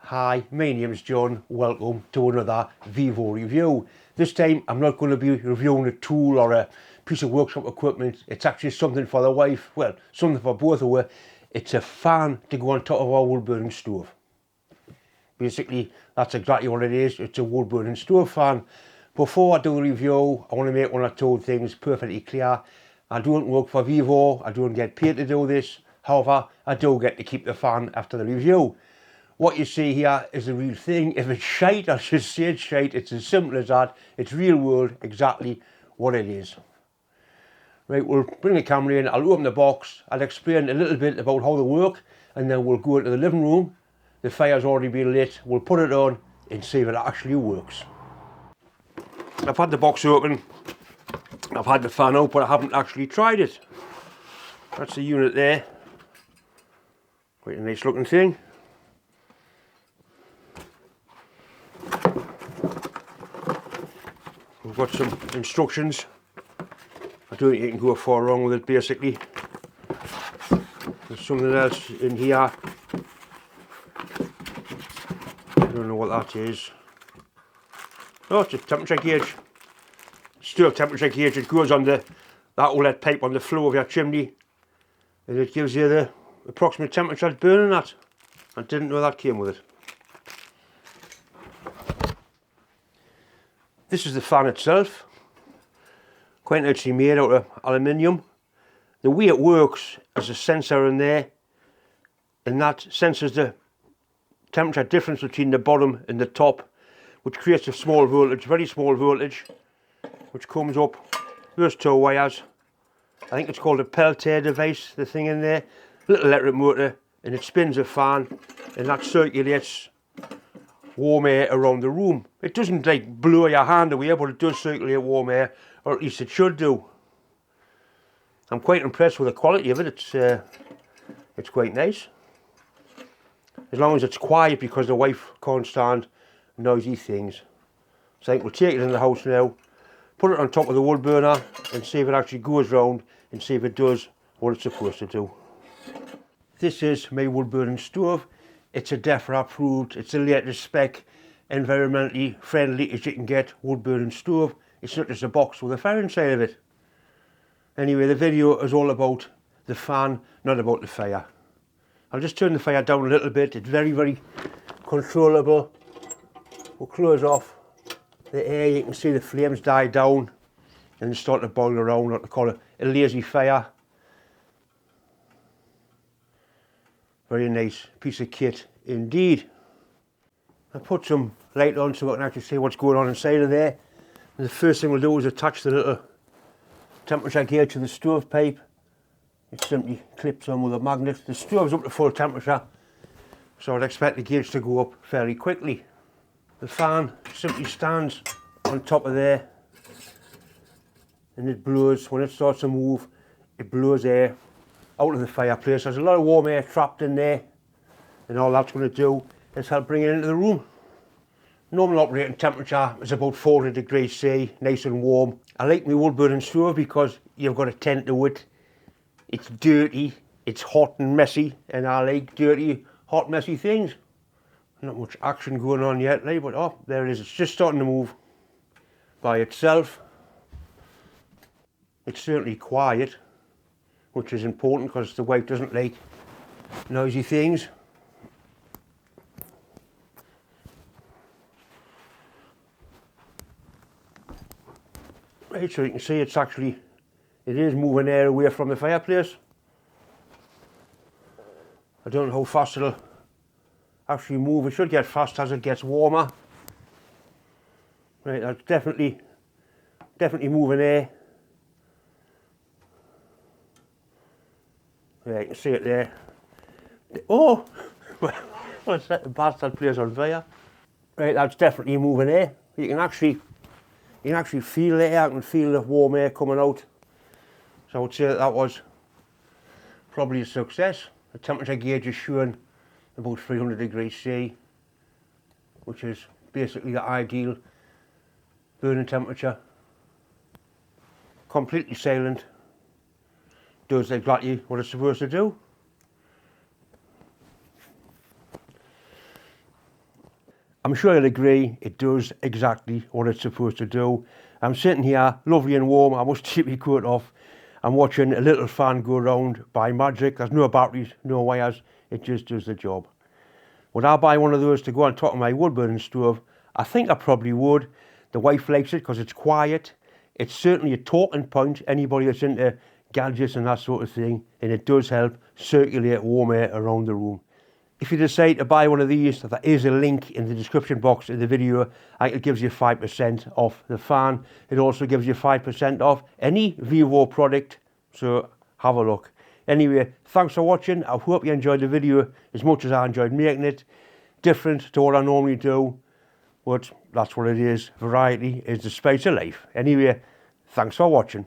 Hi, my name's John. Welcome to another Vevor review. This time I'm not going to be reviewing a tool or a piece of workshop equipment. It's actually something for the wife, well, something for both of us. It's a fan to go on top of our wood burning stove. Basically, that's exactly what it is. It's a wood burning stove fan. Before I do a review, I want to make one or two things perfectly clear. I don't work for Vevor. I don't get paid to do this. However, I do get to keep the fan after the review. What you see here is the real thing. If it's shite, I should say it's shite. It's as simple as that. It's real world, exactly what it is. Right, we'll bring the camera in, I'll open the box, I'll explain a little bit about how they work, and then we'll go into the living room. The fire's already been lit, we'll put it on and see if it actually works. I've had the box open, I've had the fan out, but I haven't actually tried it. That's the unit there. Quite a nice looking thing. We've got some instructions. I don't think you can go far wrong with it basically. There's something else in here. I don't know what that is. Oh, it's a temperature gauge. Stove temperature gauge. It goes on that outlet pipe on the floor of your chimney. And it gives you the approximate temperature it's burning at. I didn't know that came with it. This is the fan itself, quite nicely made out of aluminium. The way it works is a sensor in there, and that senses the temperature difference between the bottom and the top, which creates a small voltage, very small voltage, which comes up those two wires. I think it's called a Peltier device, the thing in there, little electric motor, and it spins a fan, and that circulates warm air around the room. It doesn't like blow your hand away, but it does circulate warm air, or at least it should do. I'm quite impressed with the quality of it. It's quite nice. As long as it's quiet, because the wife can't stand noisy things. So I think we'll take it in the house now, put it on top of the wood burner and see if it actually goes round and see if it does what it's supposed to do. This is my wood burning stove. It's a DEFRA approved, it's the latest spec, environmentally friendly as you can get wood burning stove. It's not just a box with a fire inside of it. Anyway, the video is all about the fan, not about the fire. I'll just turn the fire down a little bit. It's very, very controllable. We'll close off the air. You can see the flames die down and start to boil around, what they call a lazy fire. Very nice piece of kit indeed. I put some light on so I can actually see what's going on inside of there. And the first thing we'll do is attach the little temperature gauge to the stove pipe. It simply clips on with a magnet. The stove's up to full temperature, so I'd expect the gauge to go up fairly quickly. The fan simply stands on top of there, and it blows. When it starts to move, it blows air out of the fireplace. There's a lot of warm air trapped in there, and all that's going to do is help bring it into the room. Normal operating temperature is about 40 degrees C, nice and warm. I like my wood burning stove because you've got a tent to it. It's dirty, it's hot and messy, and I like dirty, hot, messy things. Not much action going on yet, right? But oh, there it is. It's just starting to move by itself. It's certainly quiet, which is important because the wife doesn't like noisy things. Right, so you can see it is moving air away from the fireplace. I don't know how fast it'll actually move. It should get fast as it gets warmer. Right, that's definitely moving air. Yeah, you can see it there. Oh! What's that? The bastard place on fire. Right, that's definitely moving air. You can actually feel the air. I can feel the warm air coming out. So I would say that was probably a success. The temperature gauge is showing about 300 degrees C, which is basically the ideal burning temperature. Completely silent. Does exactly what it's supposed to do. I'm sure you'll agree it does exactly what it's supposed to do. I'm sitting here, lovely and warm, I must take my coat off. I'm watching a little fan go round by magic. There's no batteries, no wires, it just does the job. Would I buy one of those to go on top of my wood burning stove? I think I probably would. The wife likes it because it's quiet. It's certainly a talking point, anybody that's into gadgets and that sort of thing, and it does help circulate warm air around the room. If you decide to buy one of these, there is a link in the description box of the video. It gives you 5% off the fan. It also gives you 5% off any Vevor product, so have a look. Anyway, thanks for watching. I hope you enjoyed the video as much as I enjoyed making it. Different to what I normally do, but that's what it is. Variety is the spice of life. Anyway, thanks for watching.